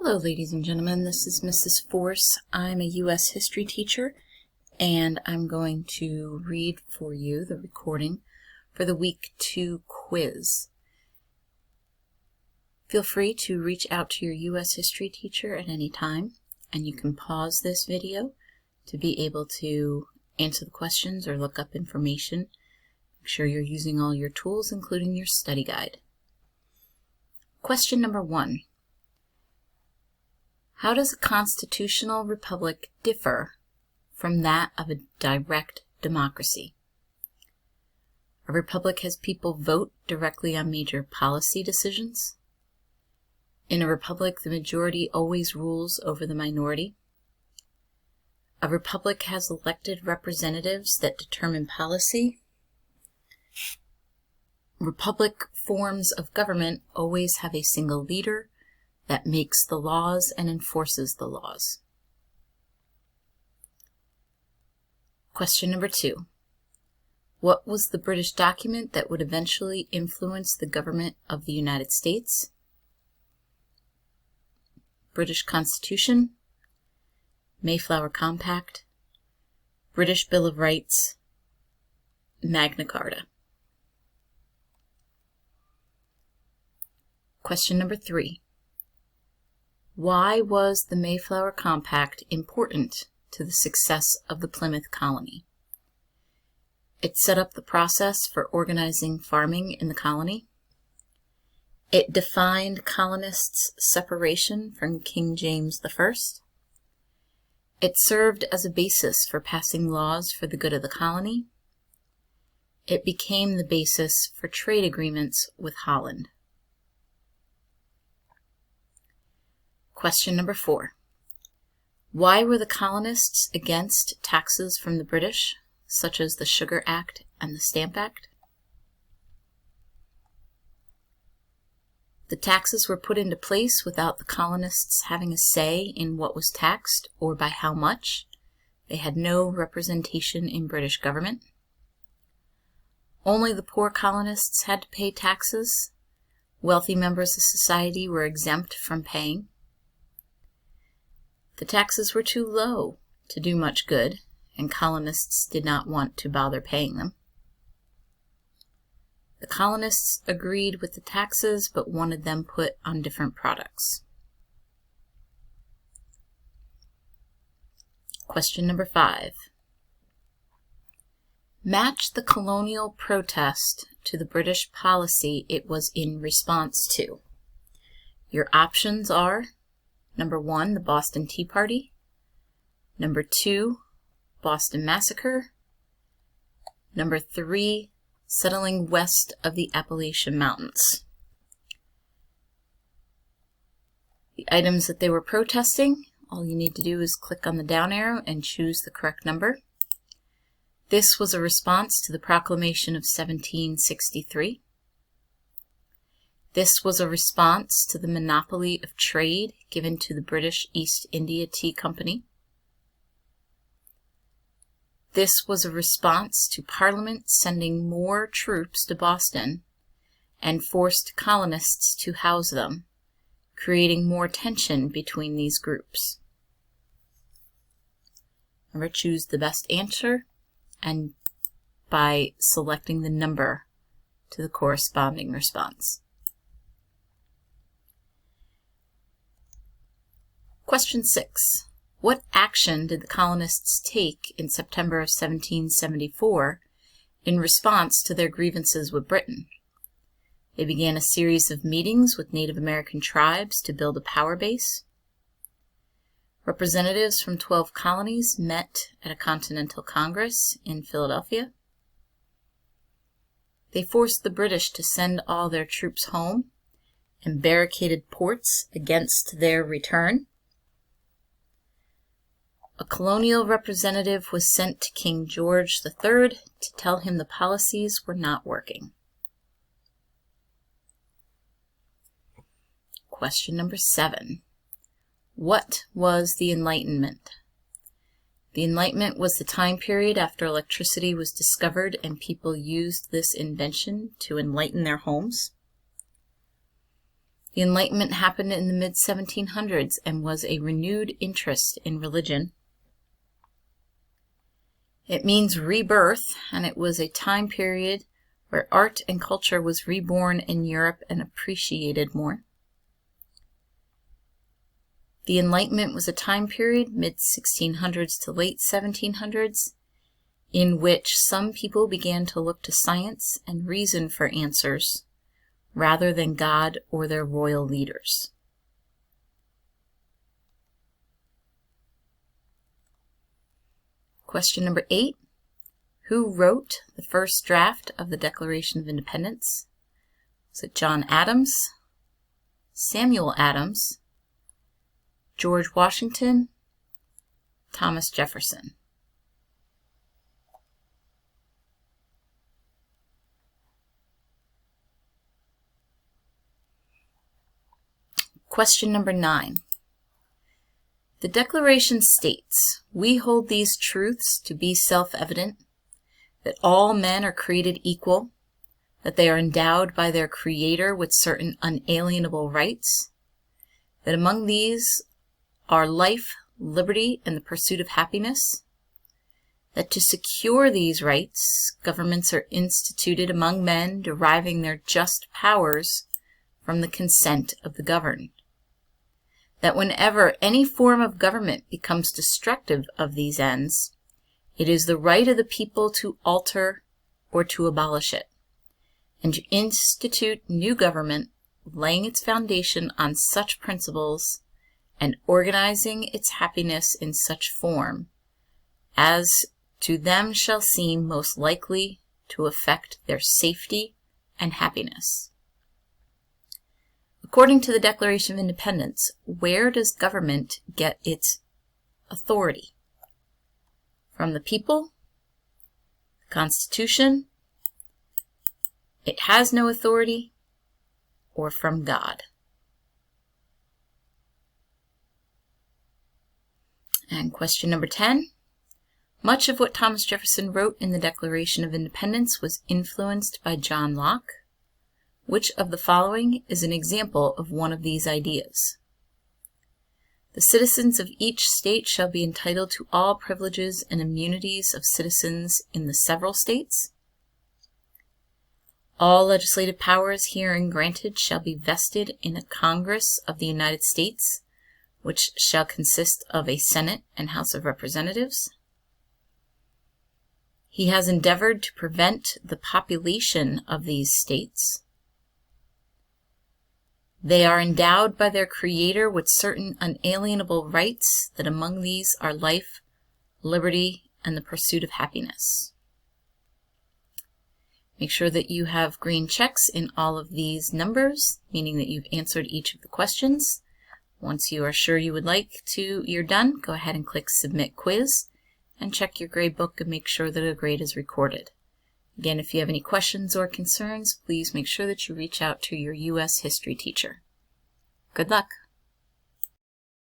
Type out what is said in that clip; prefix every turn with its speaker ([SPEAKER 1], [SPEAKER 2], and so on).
[SPEAKER 1] Hello, ladies and gentlemen. This is Mrs. Force. I'm a U.S. history teacher, and I'm going to read for you the recording for the Week 2 quiz. Feel free to reach out to your U.S. history teacher at any time, and you can pause this video to be able to answer the questions or look up information. Make sure you're using all your tools, including your study guide. Question number 1. How does a constitutional republic differ from that of a direct democracy? A republic has people vote directly on major policy decisions. In a republic, the majority always rules over the minority. A republic has elected representatives that determine policy. Republic forms of government always have a single leader that makes the laws and enforces the laws. Question number 2. What was the British document that would eventually influence the government of the United States? British Constitution, Mayflower Compact, British Bill of Rights, Magna Carta. Question number 3. Why was the Mayflower Compact important to the success of the Plymouth colony? It set up the process for organizing farming in the colony. It defined colonists' separation from King James I. It served as a basis for passing laws for the good of the colony. It became the basis for trade agreements with Holland. Question number 4. Why were the colonists against taxes from the British, such as the Sugar Act and the Stamp Act? The taxes were put into place without the colonists having a say in what was taxed or by how much. They had no representation in British government. Only the poor colonists had to pay taxes. Wealthy members of society were exempt from paying. The taxes were too low to do much good, and colonists did not want to bother paying them. The colonists agreed with the taxes but wanted them put on different products. Question number 5. Match the colonial protest to the British policy it was in response to. Your options are: number 1, the Boston Tea Party. Number 2, Boston Massacre. Number 3, settling west of the Appalachian Mountains. The items that they were protesting, all you need to do is click on the down arrow and choose the correct number. This was a response to the Proclamation of 1763. This was a response to the monopoly of trade given to the British East India Tea Company. This was a response to Parliament sending more troops to Boston and forced colonists to house them, creating more tension between these groups. Remember, choose the best answer and by selecting the number to the corresponding response. Question 6. What action did the colonists take in September of 1774 in response to their grievances with Britain? They began a series of meetings with Native American tribes to build a power base. Representatives from 12 colonies met at a Continental Congress in Philadelphia. They forced the British to send all their troops home and barricaded ports against their return. A colonial representative was sent to King George III to tell him the policies were not working. Question number 7. What was the Enlightenment? The Enlightenment was the time period after electricity was discovered and people used this invention to enlighten their homes. The Enlightenment happened in the mid-1700s and was a renewed interest in religion. It means rebirth, and it was a time period where art and culture was reborn in Europe and appreciated more. The Enlightenment was a time period, mid-1600s to late 1700s, in which some people began to look to science and reason for answers, rather than God or their royal leaders. Question number 8. Who wrote the first draft of the Declaration of Independence? Was it John Adams, Samuel Adams, George Washington, Thomas Jefferson? Question number 9. The Declaration states, "We hold these truths to be self-evident, that all men are created equal, that they are endowed by their Creator with certain unalienable rights, that among these are life, liberty, and the pursuit of happiness, that to secure these rights, governments are instituted among men deriving their just powers from the consent of the governed, that whenever any form of government becomes destructive of these ends, it is the right of the people to alter or to abolish it, and to institute new government, laying its foundation on such principles and organizing its happiness in such form as to them shall seem most likely to affect their safety and happiness." According to the Declaration of Independence, where does government get its authority? From the people? The Constitution? It has no authority? Or from God? And question number 10. Much of what Thomas Jefferson wrote in the Declaration of Independence was influenced by John Locke. Which of the following is an example of one of these ideas? The citizens of each state shall be entitled to all privileges and immunities of citizens in the several states. All legislative powers herein granted shall be vested in a Congress of the United States, which shall consist of a Senate and House of Representatives. He has endeavored to prevent the population of these states. They are endowed by their Creator with certain unalienable rights, that among these are life, liberty, and the pursuit of happiness. Make sure that you have green checks in all of these numbers, meaning that you've answered each of the questions. Once you are sure you would like to, you're done, go ahead and click Submit Quiz and check your grade book and make sure that a grade is recorded. Again, if you have any questions or concerns, please make sure that you reach out to your U.S. history teacher. Good luck!